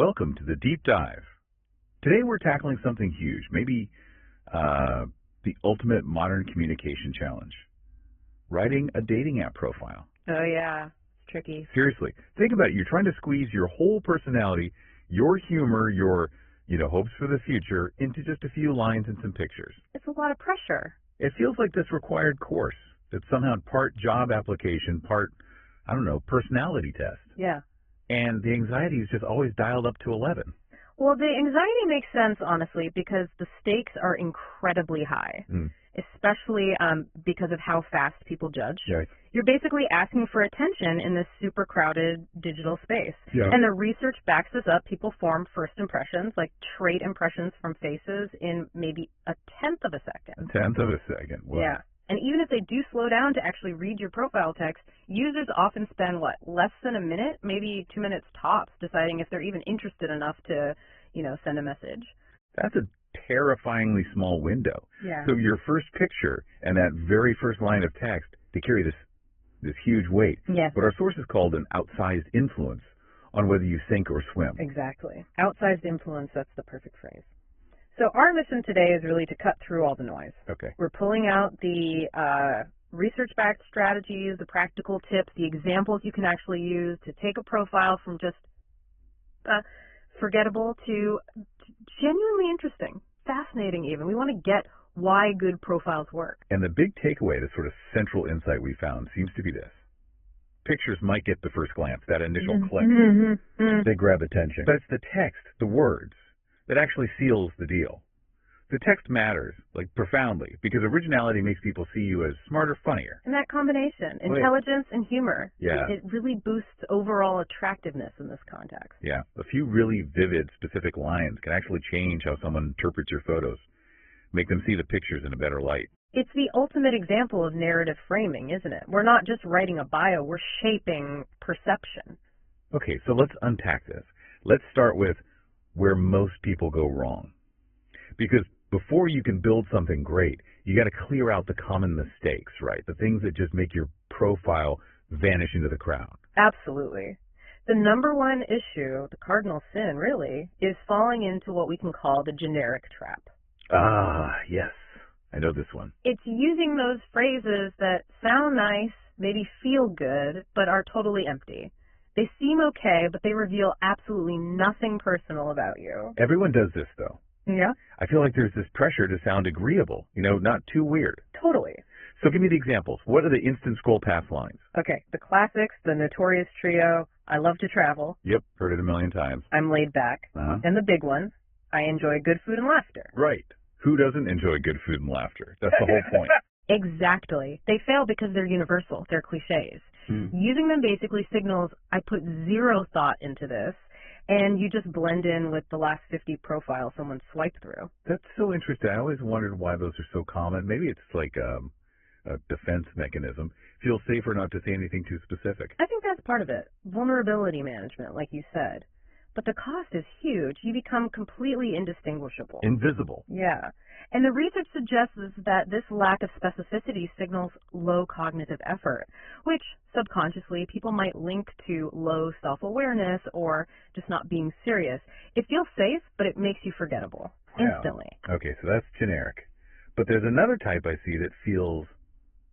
Welcome to the Deep Dive. Today we're tackling something huge, maybe the ultimate modern communication challenge. Writing a dating app profile. Oh yeah, it's tricky. Seriously, think about it. You're trying to squeeze your whole personality, your humor, your hopes for the future into just a few lines and some pictures. It's a lot of pressure. It feels like this required course. It's somehow part job application, part, personality test. Yeah. And the anxiety is just always dialed up to 11. Well, the anxiety makes sense, honestly, because the stakes are incredibly high, especially because of how fast people judge. Yeah. You're basically asking for attention in this super crowded digital space. Yeah. And the research backs this up. People form first impressions, like trait impressions from faces, in maybe a tenth of a second. A tenth of a second. Wow. Yeah. And even if they do slow down to actually read your profile text, users often spend, less than a minute, maybe 2 minutes tops, deciding if they're even interested enough to, send a message. That's a terrifyingly small window. Yeah. So your first picture and that very first line of text, they carry this huge weight. Yes. What our sources called an outsized influence on whether you sink or swim. Exactly. Outsized influence, that's the perfect phrase. So our mission today is really to cut through all the noise. Okay. We're pulling out the research-backed strategies, the practical tips, the examples you can actually use to take a profile from just forgettable to genuinely interesting, fascinating even. We want to get why good profiles work. And the big takeaway, the sort of central insight we found seems to be this. Pictures might get the first glance, that initial click. They grab attention. But it's the text, the words, that actually seals the deal. The text matters, profoundly, because originality makes people see you as smarter, funnier. And that combination, intelligence and humor, yeah. it really boosts overall attractiveness in this context. Yeah, a few really vivid, specific lines can actually change how someone interprets your photos, make them see the pictures in a better light. It's the ultimate example of narrative framing, isn't it? We're not just writing a bio, we're shaping perception. Okay, so let's unpack this. Let's start with where most people go wrong. Because before you can build something great, you got to clear out the common mistakes, right? The things that just make your profile vanish into the crowd. Absolutely. The number one issue, the cardinal sin really, is falling into what we can call the generic trap. Ah, yes. I know this one. It's using those phrases that sound nice, maybe feel good, but are totally empty. They seem okay, but they reveal absolutely nothing personal about you. Everyone does this, though. Yeah? I feel like there's this pressure to sound agreeable, not too weird. Totally. So give me the examples. What are the instant scroll past lines? Okay, the classics, the notorious trio, I love to travel. Yep, heard it a million times. I'm laid back. And the big one, I enjoy good food and laughter. Right. Who doesn't enjoy good food and laughter? That's the whole point. Exactly. They fail because they're universal. They're cliches. Using them basically signals, I put zero thought into this, and you just blend in with the last 50 profiles someone swiped through. That's so interesting. I always wondered why those are so common. Maybe it's like a defense mechanism. Feels safer not to say anything too specific. I think that's part of it. Vulnerability management, like you said. But the cost is huge. You become completely indistinguishable. Invisible. Yeah. And the research suggests that this lack of specificity signals low cognitive effort, which subconsciously people might link to low self-awareness or just not being serious. It feels safe, but it makes you forgettable instantly. Wow. Okay, so that's generic. But there's another type I see that feels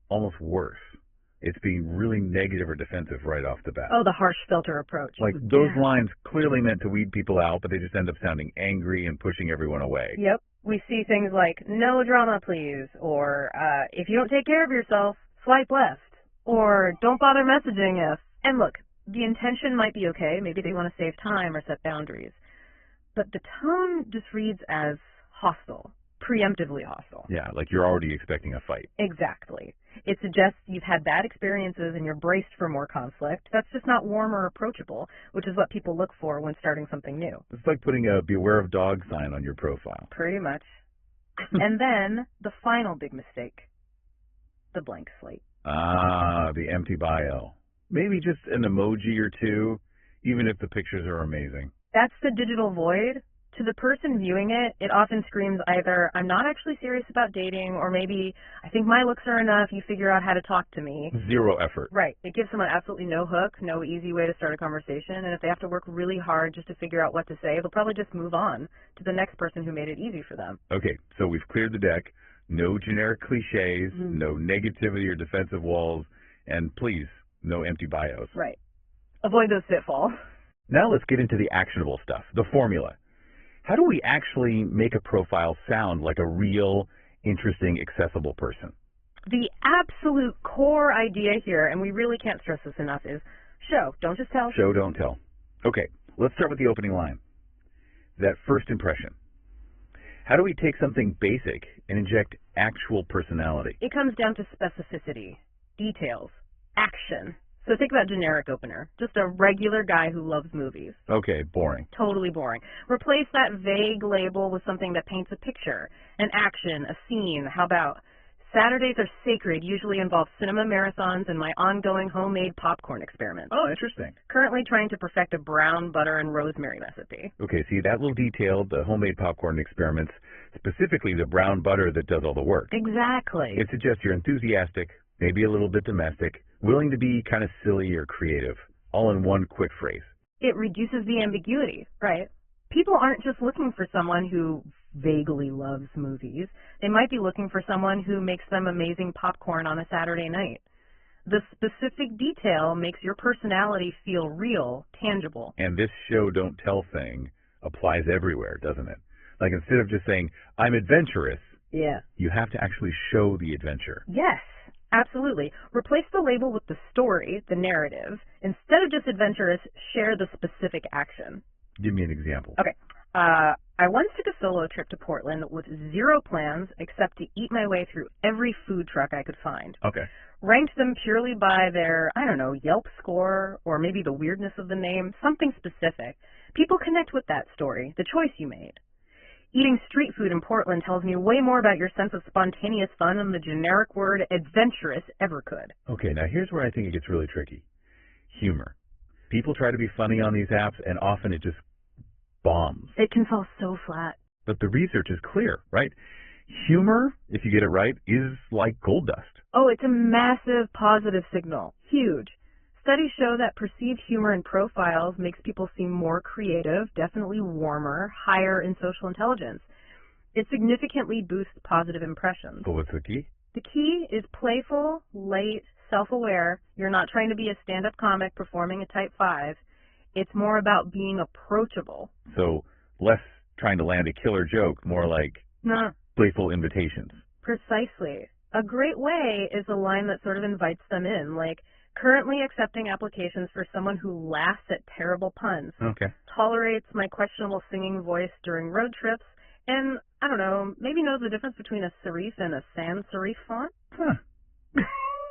almost worse. It's being really negative or defensive right off the bat. Oh, the harsh filter approach. Like those lines clearly meant to weed people out, but they just end up sounding angry and pushing everyone away. Yep. We see things like, no drama, please, or if you don't take care of yourself, swipe left, or don't bother messaging if. And look, the intention might be okay. Maybe they want to save time or set boundaries. But the tone just reads as hostile, preemptively hostile. Yeah, like you're already expecting a fight. Exactly. It suggests you've had bad experiences and you're braced for more conflict. That's just not warm or approachable, which is what people look for when starting something new. It's like putting a beware of dog sign on your profile. Pretty much. And then the final big mistake, the blank slate. Ah, the empty bio. Maybe just an emoji or two, even if the pictures are amazing. That's the digital void To the person viewing it, it often screams either, I'm not actually serious about dating, or maybe, I think my looks are enough, you figure out how to talk to me. Zero effort. Right. It gives someone absolutely no hook, no easy way to start a conversation, and if they have to work really hard just to figure out what to say, they'll probably just move on to the next person who made it easy for them. Okay, so we've cleared the deck. No generic cliches, no negativity or defensive walls, and please, no empty bios. Right. Avoid those pitfalls. Now let's get into the actionable stuff, the formula. How do we actually make a profile sound like a real, interesting, accessible person? The absolute core idea here, and we really can't stress this enough, is show, don't just tell. Show, don't tell. Okay, let's start with the opening line. That first impression. How do we take something basic and inject actual personality? It comes down to specificity, details, action. So think about generic opener, just a regular guy who loves movies. Okay, boring. Totally boring. Replace that vague label with something that paints a picture, an action, a scene. How about, Saturdays are sacred, usually involve cinema marathons and my ongoing homemade popcorn experiment. Oh, interesting. Currently trying to perfect a brown butter and rosemary recipe. Okay, see, that little detail, the homemade popcorn experiments, specifically the brown butter that does all the work. Exactly. It suggests you're enthusiastic, maybe a little bit domestic, willing to be kind of silly or creative, all in one quick phrase. It reduces the ambiguity, right? People aren't just looking for someone who vaguely loves movies. They might be looking for someone who makes them amazing popcorn on a Saturday night. The specific detail makes your personality feel real, tangible. And this show don't tell thing applies everywhere, doesn't it? Like instead of just saying, I'm adventurous, yeah, you have to actually show the adventure. Yes. Absolutely. Replace the label with the story, the narrative. Instead of just adventurous, share the specific action. Give me an example. Okay. I once took a solo trip to Portland with zero plans except to eat my way through every food truck I could find. Okay. Ranked them purely by their, Yelp score, or maybe the weirdness of the name, something specific. People connect with that story, the choice you made. Eating street food in Portland tells me way more about your sense of spontaneous fun than the generic word adventurous ever could. Okay, now here's where I think it gets really tricky. Humor. People try to be funny on these apps, and often it just bombs. It can fall so flat. But the research is clear, right? Humor, if you get it right, is like gold dust. Oh, it's a massive positive signal. Huge. Studies show that perceived humor in profiles makes people seem more creative, definitely warmer, higher in social intelligence. It significantly boosts positive impressions. But what's the key? The key is playful, light, self-aware. You're not trying to be a stand-up comic performing a type 5. It's more about being approachable. So less trying to land a killer joke, more like playful invitations. Precisely. A great way is a line that sort of invites them in, like, currently accepting applications for someone who laughs at terrible puns. Okay. Tolerates my questionable singing voice during road trips, and, maybe knows the difference between a serif and a sans serif font. Huh.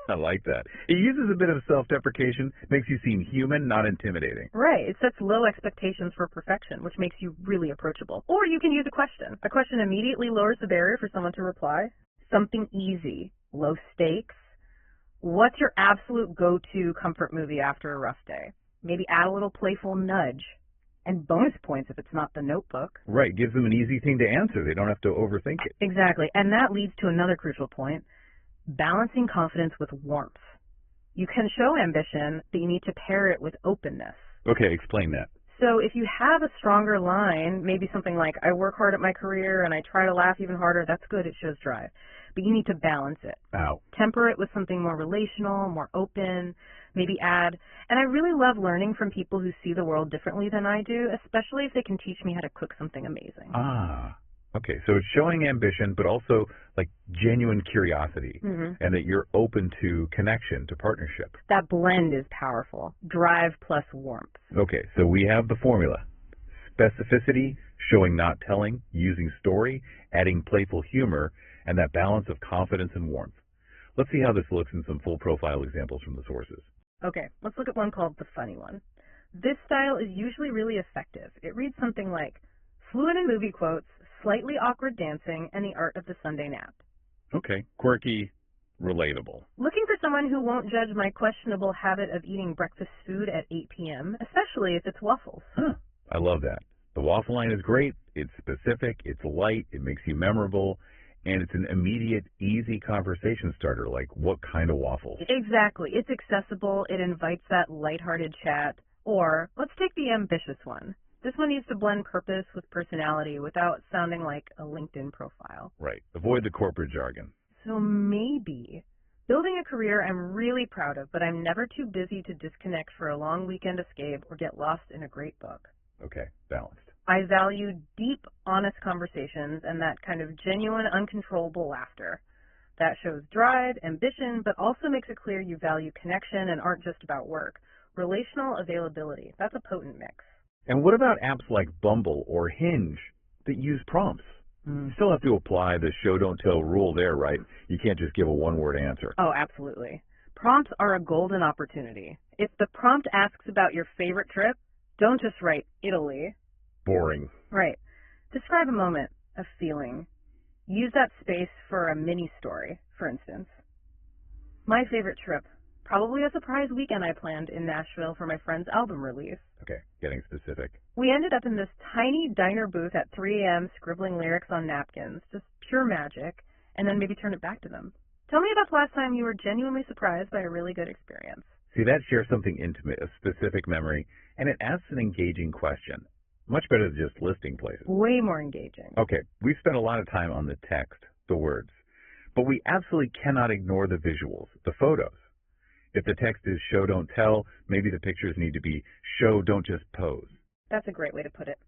I like that. It uses a bit of self-deprecation, makes you seem human, not intimidating. Right. It sets low expectations for perfection, which makes you really approachable. Or you can use a question. A question immediately lowers the barrier for someone to reply. Something easy, low stakes. What's your absolute go-to comfort movie after a rough day? Maybe add a little playful nudge. And bonus points if it's not The Notebook. Right. Gives them an easy thing to answer. They don't have to overthink it. Exactly. And that leads to another crucial point. Balancing confidence with warmth. You can show ambition, but you need to pair it with openness. Okay, explain that. So if you have a stronger line, maybe something like, I work hard at my career and I try to laugh even harder, that's good, it shows drive. But you need to balance it. Ow. Temper it with something more relational, more open, maybe add. And I really love learning from people who see the world differently than I do, especially if they can teach me how to cook something amazing. Ah. Okay, so it's showing ambition, but also like genuine curiosity, and that you're open to connection, to partnership. That blend is powerful. Drive plus warmth. Okay, so we have the formula. Specificity, showing not telling, using story, adding playful humor, and that balance of confidence and warmth. Let's see how this looks in some full profile examples from the sources. Okay, let's look at one called The Funny One. This style is usually really effective. It reads something like, fluent in movie quotes, slightly awkward dancing, and the art of the Sunday nap. Okay, quirky, relatable. Looking for someone who won't judge my questionable habit of eating breakfast food at 8 p.m., especially if it's waffles. Huh. I love that. The waffle line is great. It's specific, it's light, it makes you memorable, and it's an immediate, easy conversation starter, like what kind of waffles? Exactly. It's accessible. It invites that lighthearted chat. Or let's take the ambitious one. This one needs to blend purpose with personality without sounding like a LinkedIn profile. Right. Avoid the corporate jargon. So maybe building a career I'm really proud of, but I'm never too busy to disconnect for a long weekend escape or get lost in a great book. Okay, balanced. I value deep, honest conversations and that kind of genuine, uncontrollable laughter. That shows drive, ambition, but also makes it clear you value connection and aren't just about work. Relational availability. That's a potent mix. And what about apps like Bumble or Hinge that use prompts? You still have to apply the show don't tell rule there, right? You can't just give a one-word answer. Oh, absolutely. Prompts are a golden opportunity. If the prompt asks about your favorite trip, don't just write Italy. Boring. Right. Describe a moment, a feeling. Use that space for a mini story, for instance. My favorite trip. Probably a surprise weekend I planned in Nashville for my friend's album release. Okay, getting specific. We ended up in this tiny diner booth at 3 a.m. scribbling lyrics on napkins, just pure magic, and then maybe turn it back to them. Tell me about the last time you were genuinely surprised by a really good experience. See, that shares something intimate, a specific memory, and it asks an engaging question. Much better than just listing places. Way more engaging. Okay, we spent a lot of time on the text, the words, but we absolutely cannot ignore the visuals, the photos. If the text is show, don't tell, maybe the pictures need to be show, don't just pose. That's a great way to put it.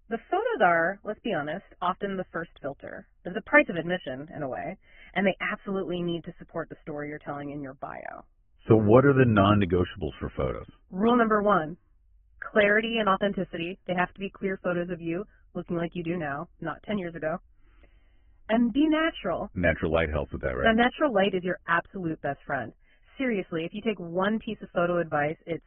The photos are, let's be honest, often the first filter. They're the price of admission, in a way, and they absolutely need to support the story you're telling in your bio. So what are the non-negotiables for photos? Rule number 1, clarity and authenticity. They have to be clear photos of you looking like you do now, not 10 years ago. And be natural. Natural light helps with that, right? Now, natural light is your absolute best friend. Seriously, if you take one piece of photo advice, it's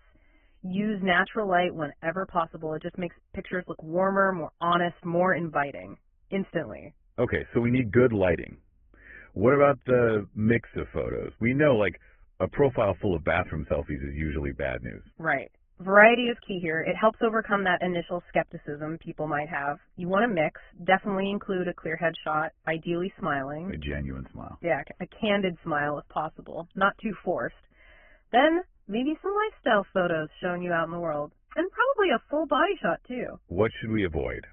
use natural light whenever possible. It just makes pictures look warmer, more honest, more inviting, instantly. Okay, so we need good lighting. What about the mix of photos? We know, like, a profile full of bathroom selfies is usually bad news. Right. Variety is key here. It helps overcome that initial skepticism people might have. You want to mix. Definitely include a clear headshot, ideally smiling. A genuine smile. Yeah, a candid smile if possible, not too forced. Then maybe some lifestyle photos showing you out in the world. And probably a full body shot, too. What should we avoid,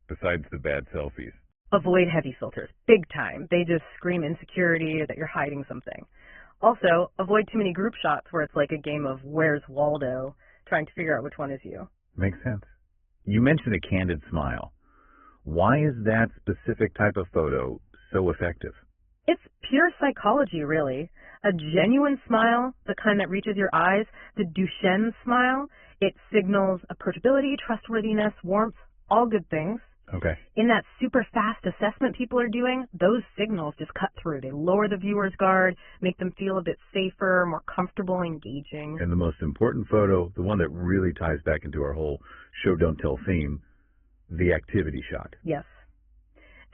besides the bad selfies? Avoid heavy filters, big time. They just scream insecurity or that you're hiding something. Also, avoid too many group shots where it's like a game of Where's Waldo, trying to figure out which one is you. Makes sense. You mentioned a candid smile. Why is that specific type of photo so effective? It's pure psychology, really. A genuine smile, the kind that reaches your eyes, the Duchenne smile, it signals approachability, trustworthiness, warmth, all good things. Okay. In that super fast assessment people are doing, those signals just cut through. They lower the viewer's guard, make them feel a bit safer, more comfortable, engaging. And the most important photo, the one that really ties back into our whole show, don't tell theme, the activity shot. Yes.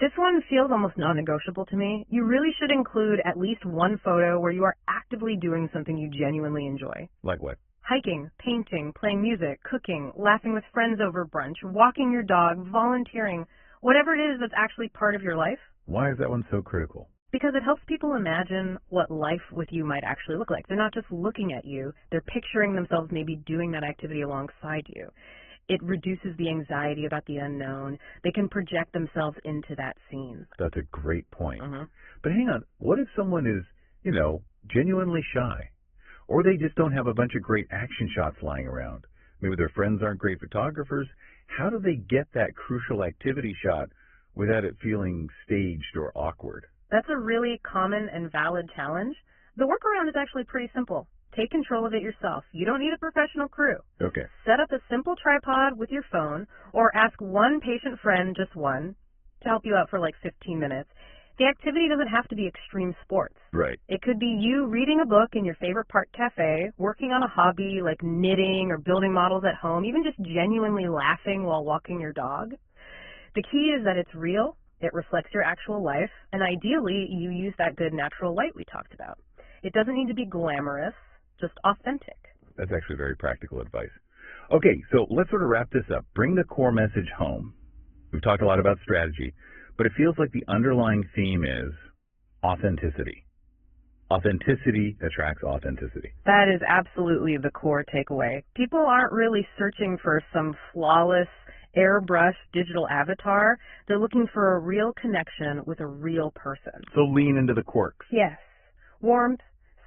This one feels almost non-negotiable to me. You really should include at least one photo where you are actively doing something you genuinely enjoy. Like what? Hiking, painting, playing music, cooking, laughing with friends over brunch, walking your dog, volunteering, whatever it is that's actually part of your life. Why is that one so critical? Because it helps people imagine what life with you might actually look like. They're not just looking at you, they're picturing themselves maybe doing that activity alongside you. It reduces the anxiety about the unknown. They can project themselves into that scene. That's a great point. But hang on, what if someone is, genuinely shy? Or they just don't have a bunch of great action shots lying around. Maybe their friends aren't great photographers. How do they get that crucial activity shot without it feeling staged or awkward? That's a really common and valid challenge. The workaround is actually pretty simple. Take control of it yourself. You don't need a professional crew. Okay. Set up a simple tripod with your phone or ask one patient friend, just one, to help you out for like 15 minutes. The activity doesn't have to be extreme sports. Right. It could be you reading a book in your favorite park cafe, working on a hobby like knitting or building models at home, even just genuinely laughing while walking your dog. The key is that it's real, it reflects your actual life, and ideally you use that good natural light we talked about. It doesn't need to be glamorous, just authentic. That's actually very practical advice. Okay, so let's sort of wrap this up. Bring the core message home. We've talked a lot about strategy, but it feels like the underlying theme is authenticity. Authenticity attracts authenticity. That is absolutely the core takeaway. People aren't really searching for some flawless, airbrushed digital avatar. They're looking for a real connection with a real person. So lean into the quirks. Yes. Warmth,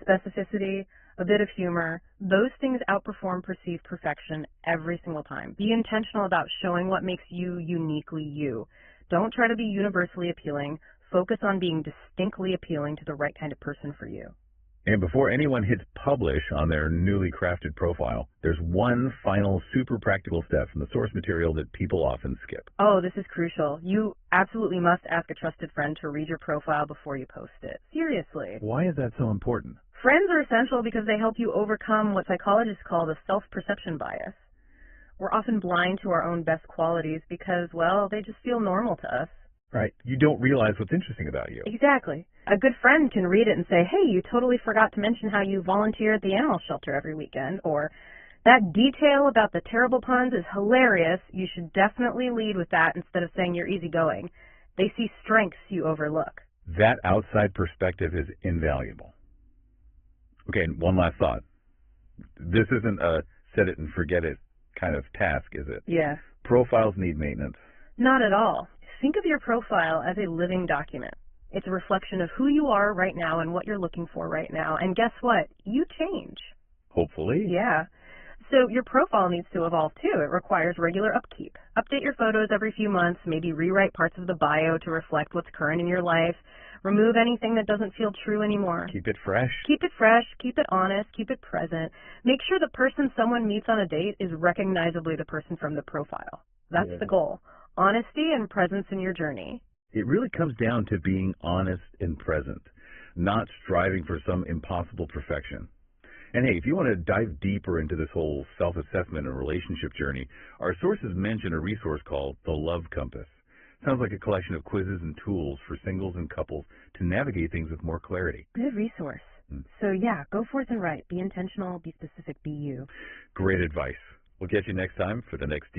specificity, a bit of humor. Those things outperform perceived perfection every single time. Be intentional about showing what makes you uniquely you. Don't try to be universally appealing. Focus on being distinctly appealing to the right kind of person for you. And before anyone hits publish on their newly crafted profile, there's one final super practical step from the source material that people often skip. Oh, this is crucial. You absolutely must ask a trusted friend to read your profile before you post it. Seriously. Why is that so important? Friends are essential because they help you overcome what psychologists call the self-perception bias. We're often blind to our own best qualities because, well, they just feel normal to us. Right. You don't realize what's interesting about you. Exactly. A good friend can read it and say, hey, you totally forgot to mention how you volunteer at the animal shelter every weekend, or that detail about the terrible puns is hilarious. You should definitely lead with that instead of saying you're easygoing. They see strengths you overlook. That outside perspective is invaluable. Okay, and one last thought. This isn't a set it and forget it kind of task, is it? Yeah. Profiles need maintenance. Not at all. Think of your profile as a living document. It's a reflection of who you are right now and what you're looking for right now. And guess what? You change. Hopefully. Yeah. So your profile needs to evolve too. It requires regular upkeep. Update your photos every few months, maybe rewrite parts of the bio to reflect what's current in your life. Remove anything that doesn't feel true anymore. Keep it fresh. Keep it fresh, keep it honest, keep it present. Make sure the person someone meets on a date is recognizably the person from the profile. That's the goal. Honesty and presence in your journey. It really comes down to being honest and present, not striving for some impossible perfection. And hey, if you want to dive deeper into this whole self-assessment and relationship journey, our sources mention a resource called the Love Compass. Sounds like a collection of quizzes and tools for singles and couples to navigate things with more clarity. Good resource. So yeah, go forth and write. Be intentional, be specific, be you. Great advice. We'll catch you next time for the next